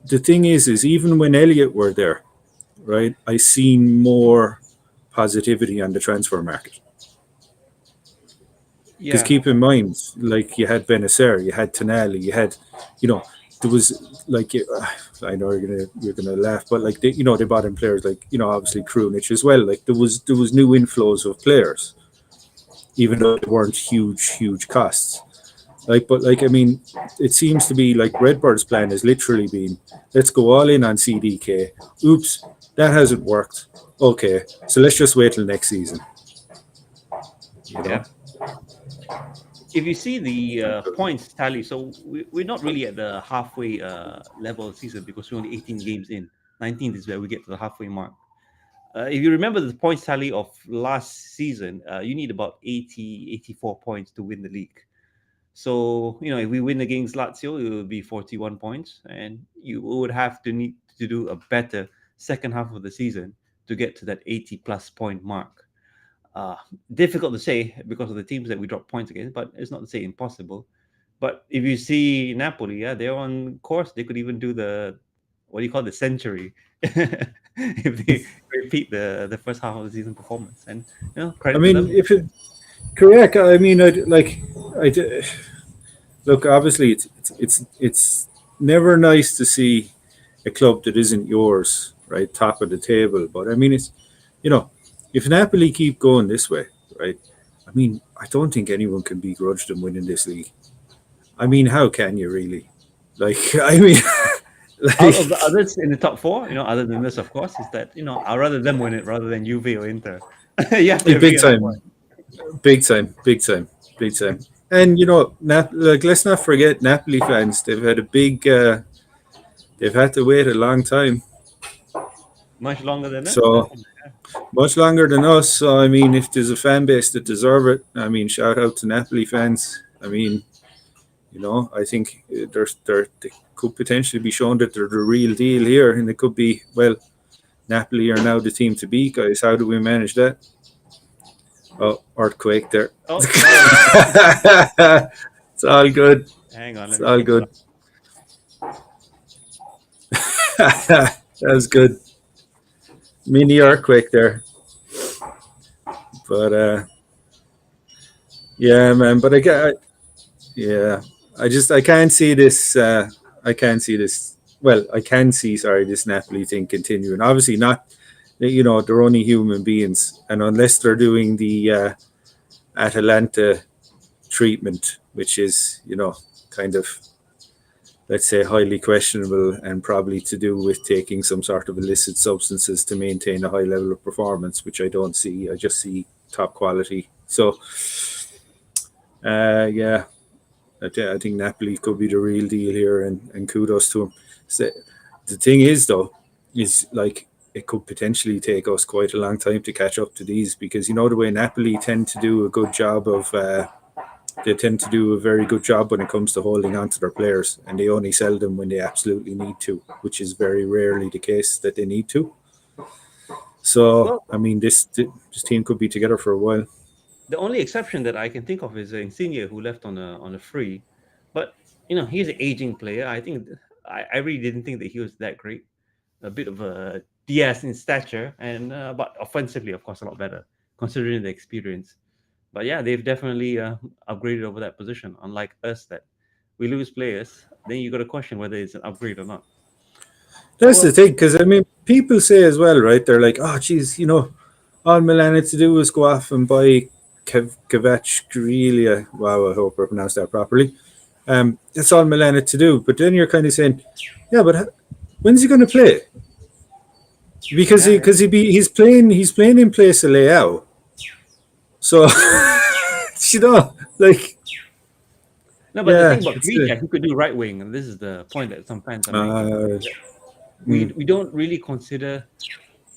the thing is even when Elliot were there, right, I seen more positivity on the transfer market. Because Yeah, keep in mind, like, you had Benacer, you had Tonali, you had, there was like, I know you're gonna laugh, but like they brought in players like obviously Krunic as well. Like there was new inflows of players, even though they weren't huge costs. Like, but like, I mean, it seems to be like Redbird's plan has literally been, let's go all in on CDK. Oops, that hasn't worked. Okay, so let's just wait till next season. You Yeah. know, If you see the points tally, so we're not really at the halfway level of the season because we're only 18 games in. 19th is where we get to the halfway mark. If you remember the points tally of last season, you need about 80, 84 points to win the league. So, if we win against Lazio, it will be 41 points, and you would have to need to do a better second half of the season to get to that 80 plus point mark. Uh, Difficult to say because of the teams that we drop points against, but it's not to say impossible. But if you see Napoli, yeah, they're on course. They could even do the what do you call the century if they repeat the first half of the season performance. And I credit to mean, them. if it correct, I mean, I look. Obviously, it's never nice to see a club that isn't yours, right, top of the table. But I mean, it's you know, if Napoli keep going this way, right, I mean, I don't think anyone can begrudge them winning this league. I mean, how can you really? Like, I mean, Out like of the others in the top four, other than this, of course, is that I'd rather them win it rather than Juve or Inter. You have to big agree on that one. time, big time, big time, big time. And like let's not forget Napoli fans. They've had to wait a long time, Much longer than us, so definitely. much longer than us. So I mean, if there's a fan base that deserve it, I mean, shout out to Napoli fans. I mean, I think they could potentially be shown that they're the real deal here, and it could be Napoli are now the team to beat, guys. How do we manage that? Oh, earthquake there. Oh, sorry. It's all good. Hang on, let It's me all fix good. that. That was good. Mini earthquake there. But yeah, man. But yeah, I can't see this. I can't see this. Well, I can see, sorry, this Napoli thing continuing. Obviously, not. They're only human beings, and unless they're doing the Atalanta treatment, which is kind of, let's say, highly questionable and probably to do with taking some sort of illicit substances to maintain a high level of performance, which I don't see. I just see top quality. So, yeah, I think Napoli could be the real deal here, and kudos to them. So, the thing is, though, is like it could potentially take us quite a long time to catch up to these because the way Napoli tend to do a good job of. They tend to do a very good job when it comes to holding on to their players, and they only sell them when they absolutely need to, which is very rarely the case that they need to. So, Well, I mean, this team could be together for a while. the only exception that I can think of is Insigne, who left on a free. But he's an aging player. I think I really didn't think that he was that great. A bit of a Diaz in stature, and but offensively, of course, a lot better considering the experience. But yeah, they've definitely upgraded over that position. Unlike us, that we lose players, then you got to question whether it's an upgrade or not. That's the Well, thing, because I mean, people say as well, right? They're like, "Oh, geez, all Milan had to do was go off and buy Kvaratskhelia." Wow, I hope I pronounced that properly. That's all Milan had to do. But then you're kind of saying, "Yeah, but when's he going to play?" Because yeah, yeah. he's playing in place of Leao. So like, No, but the yeah, thing about it's the Krejci, he could do right wing, and this is the point that some fans are making. uh, We mm, we don't really consider.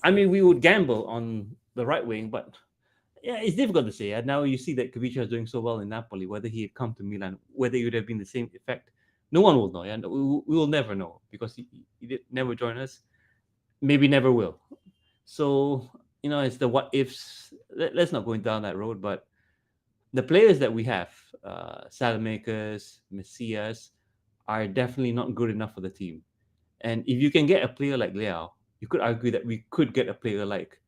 I mean, we would gamble on the right wing, but yeah, it's difficult to say. And now you see that Kavicha is doing so well in Napoli. Whether he had come to Milan, whether it would have been the same effect, no one will know. And we will never know because he did never join us. Maybe never will. So it's the what ifs. Let's not go down that road. But the players that we have, Salamakers, Messias, are definitely not good enough for the team. And if you can get a player like Leao, you could argue that we could get a player like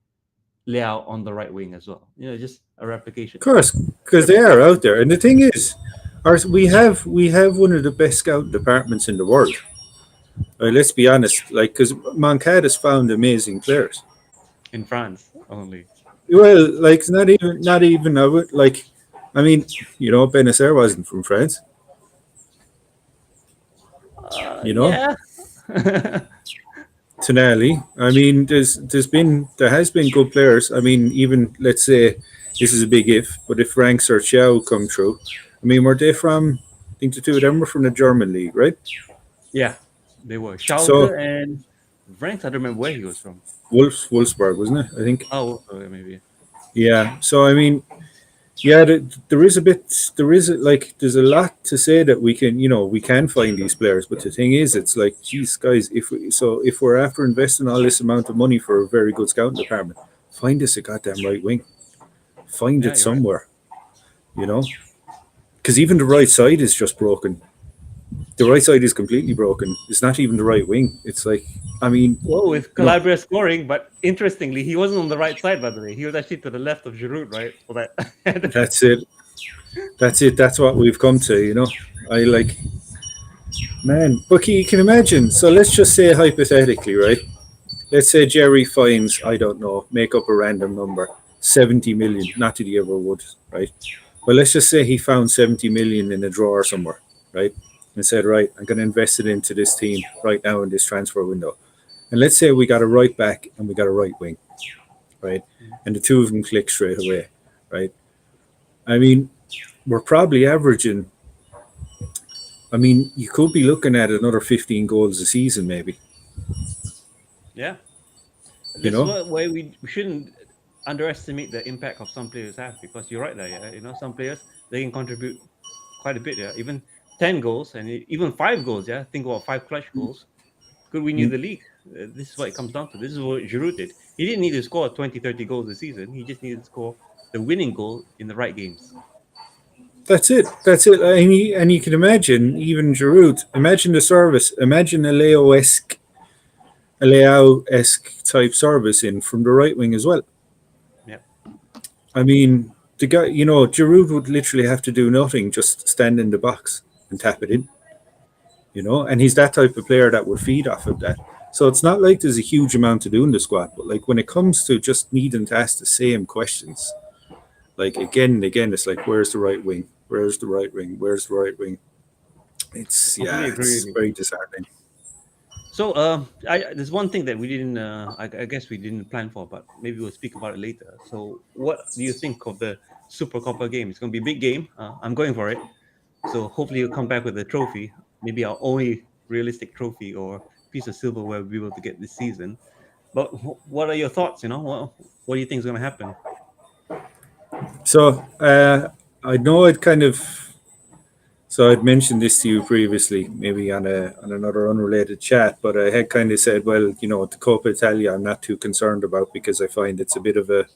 Leao on the right wing as well. Just a of replication. course, because they are out there. And the thing is, we have one of the best scout departments in the world. Let's be honest, like because Moncada has found amazing players. In France only. Well, like not even I would like. I mean, Benacer wasn't from France. You know, Yeah. Tonali. I mean, there has been good players. I mean, even let's say this is a big if, but if Ranks or Xiao come through, I mean, were they from? I think the two of them were from the German league, right? Yeah, they were So Schalke and Ranks. I don't remember where he was from. Wolfsburg, wasn't it? I think. Oh, maybe. Yeah. So I mean, yeah, there is a bit. Like there's a lot to say that we can, we can find these players. But the thing is, it's like, geez, guys, if we're after investing all this amount of money for a very good scouting department, find us a goddamn right wing. Find Yeah, it you're right. somewhere, you know. Because even the right side is just broken. The right side is completely broken. It's not even the right wing. It's like, I mean, Well, with you know, Calabria scoring, but interestingly, he wasn't on the right side, by the way. He was actually to the left of Giroud, right? For that. that's it. That's it. That's what we've come to, I like, man, but you can imagine. So let's just say hypothetically, right? Let's say Jerry finds, I don't know, make up a random number, 70 million. Not that he ever would, right? But let's just say he found 70 million in a drawer somewhere, right? And said, right, I'm going to invest it into this team right now in this transfer window. And let's say we got a right back and we got a right wing, right? And the two of them click straight away, right? I mean, we're probably averaging, I mean, you could be looking at another 15 goals a season, maybe, Yeah. you This is know? why we shouldn't underestimate the impact of some players have, because you're right there. Yeah, some players, they can contribute quite a bit. Yeah, even 10 goals and even 5 goals. Yeah, think about 5 clutch goals could win you Mm. the league. This is what it comes down to. This is what Giroud did. He didn't need to score 20, 30 goals a season. He just needed to score the winning goal in the right games. That's it. That's it. And you can imagine, even Giroud, imagine the service, imagine a Leao-esque type service in from the right wing as well. Yeah. I mean, the guy, Giroud would literally have to do nothing, just stand in the box and tap it in, and he's that type of player that would feed off of that. So it's not like there's a huge amount to do in the squad, but like when it comes to just needing to ask the same questions, like again and again, it's like, where's the right wing? Where's the right wing? Where's the right wing? Completely agree It's with you. very disheartening. So, there's one thing that we didn't, I guess we didn't plan for, but maybe we'll speak about it later. So, what do you think of the Super Copa game? It's going to be a big game. I'm going for it. So, hopefully, you'll come back with a trophy, maybe our only realistic trophy or piece of silverware we'll be able to get this season. But what are your thoughts? What do you think is going to happen? So I know I'd kind of so I'd mentioned this to you previously, maybe on another unrelated chat, but I had kind of said, well, the Coppa Italia I'm not too concerned about because I find it's a bit of a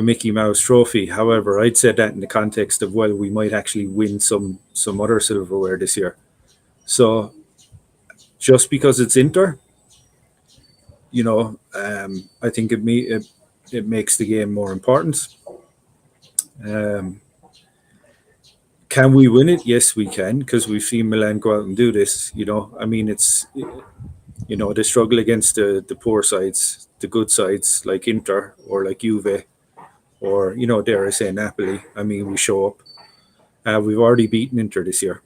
Mickey Mouse trophy. However, I'd said that in the context of, well, we might actually win some other silverware this year. So just because it's Inter, I think it makes the game more important. Um, can we win it? Yes, we can, because we've seen Milan go out and do this. I mean, it's they struggle against the poor sides, the good sides like Inter or like Juve or dare I say Napoli. I mean, we show up. We've already beaten Inter this year.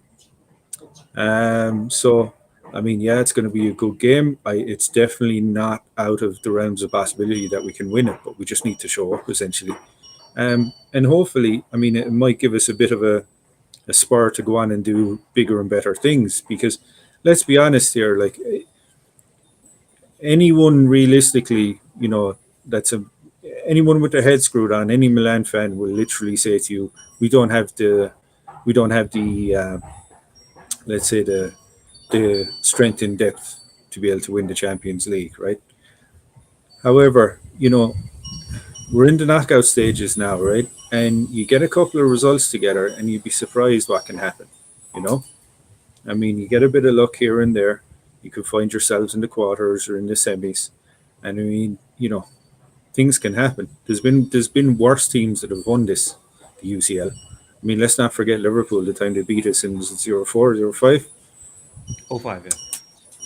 So I mean, yeah, it's going to be a good game. It's definitely not out of the realms of possibility that we can win it, but we just need to show up essentially. And hopefully, I mean, it might give us a bit of a spur to go on and do bigger and better things. Because let's be honest here, like anyone realistically, anyone with their head screwed on, any Milan fan will literally say to you, we don't have the let's say the strength in depth to be able to win the Champions League, right? However, we're in the knockout stages now, right? And you get a couple of results together, and you'd be surprised what can happen. You know, I mean, you get a bit of luck here and there. You could find yourselves in the quarters or in the semis, and I mean, things can happen. There's been worse teams that have won the UCL. I mean, let's not forget Liverpool. The time they beat us in, was it 0-4, 0-5? Oh, 5, yeah.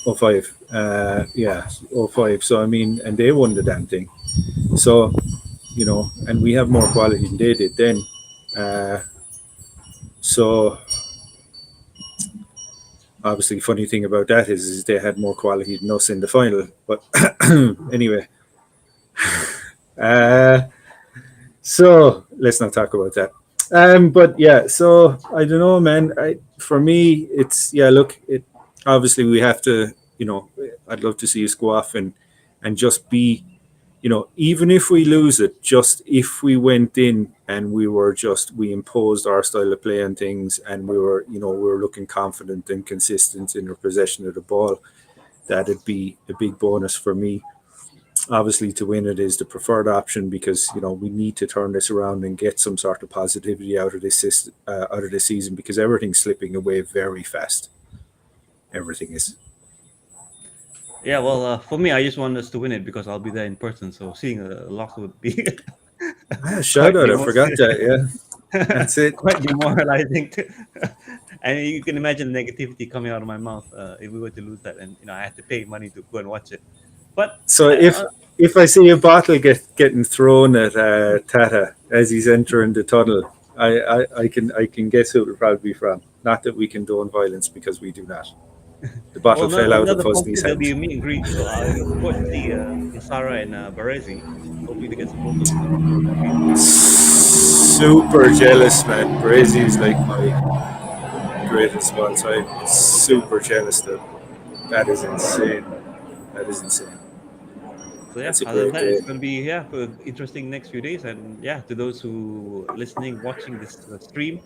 0-5. Yeah, 0-5. So I mean, and they won the damn thing. So and we have more quality than they did then. So obviously, funny thing about that is they had more quality than us in the final. But anyway, uh, So let's not talk about that. But yeah, so I don't know, man. For me, it's yeah. Look, it obviously we have to. I'd love to see us go off and just be. Even if we lose it, just if we went in and we imposed our style of play and things, and we were looking confident and consistent in our possession of the ball, that'd be a big bonus for me. Obviously, to win it is the preferred option because we need to turn this around and get some sort of positivity out of this season because everything's slipping away very fast. Everything is. Yeah, well, for me, I just want us to win it because I'll be there in person. So seeing a loss would be Shout quite out! I forgot that. Yeah, that's it. quite demoralizing. And you can imagine the negativity coming out of my mouth if we were to lose that, and I had to pay money to go and watch it. But So if I see a bottle getting thrown at Tata as he's entering the tunnel, I can guess who it will probably be from. Not that we condone violence because we do not. The bottle fell out of another Hosni's positive, there'll be hand. a meet and greet. So I look forward to see Isara and Baresi. Hopefully, to get some photos with them. So that'd be Super jealous, man. Brazy is like my greatest of all time. Super jealous that that is insane. That is insane. So yeah, That's a other than great that, it's day. going to be interesting next few days. And yeah, to those who listening, watching this stream,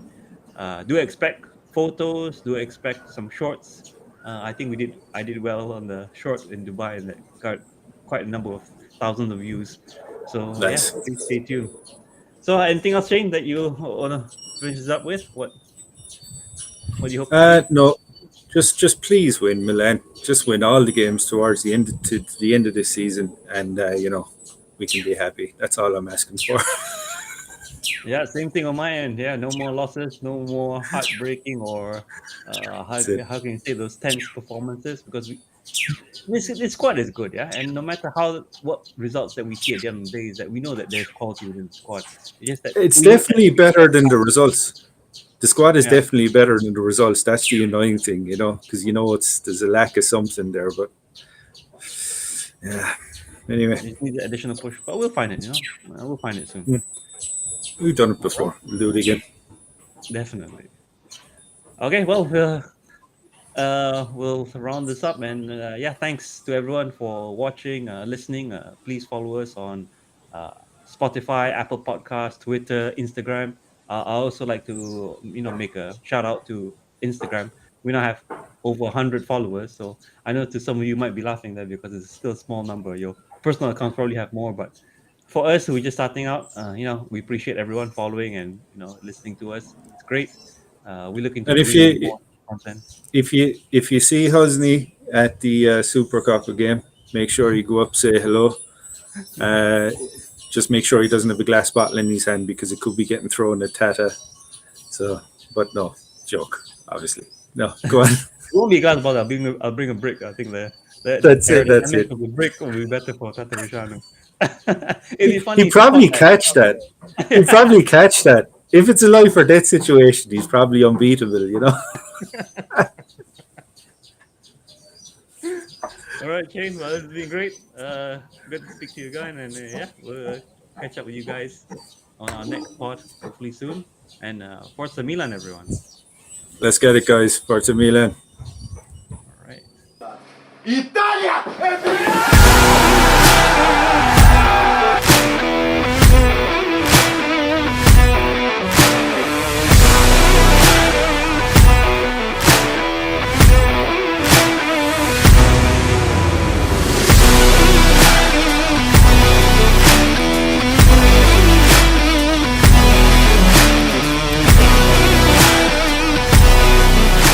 do expect photos. Do expect some shorts. I think I did well on the short in Dubai, and that got quite a number of thousands of views. So yeah, Nice. please stay tuned. So anything else, Shane, that you wanna finish this up with? What do you hope to see? No, just please win Milan. Just win all the games towards the end of this season, and we can be happy. That's all I'm asking for. Yeah, same thing on my end. Yeah, no more losses, no more heartbreaking or That's it. how can you say those tense performances because this squad is good, yeah. And no matter what results that we see at the end of the day, is that we know that there's quality within the squad. It's just that It's we look at definitely better than the results. The squad is yeah, definitely better than the results. That's the annoying thing, because there's a lack of something there. But yeah, anyway, just need the additional push, but we'll find it. We'll find it soon. we've done it All right, before. We'll do it again. definitely. Okay, well, we'll round this up, and yeah, thanks to everyone for watching, listening. Please follow us on uh, Spotify, Apple Podcasts, Twitter, Instagram. I also like to make a shout out to Instagram. We now have over 100 followers, so I know to some of you might be laughing there because it's still a small number. Your personal accounts probably have more, but for us who are just starting out, we appreciate everyone following and listening to us. It's great. We're looking to And if bring you more content. if you see Hosni at the Super Cup game, make sure you go up, say hello. Uh, just make sure he doesn't have a glass bottle in his hand because it could be getting thrown at Tata. So, but no, joke, obviously. No, go on. It won't be a glass bottle. I'll bring a brick. I think the That's it. That's aerodynamics it. of the brick will be better for Tata Vishanu. It'd be funny He'd if he probably caught catch that. He'd that. probably catch that. If it's a life or death situation, he's probably unbeatable. All right, Shane. Well, it's been great. Good to speak to you again, and yeah, we'll catch up with you guys on our next pod hopefully soon. And Forza Milan, everyone. Let's get it, guys. Forza Milan. All right. Italia!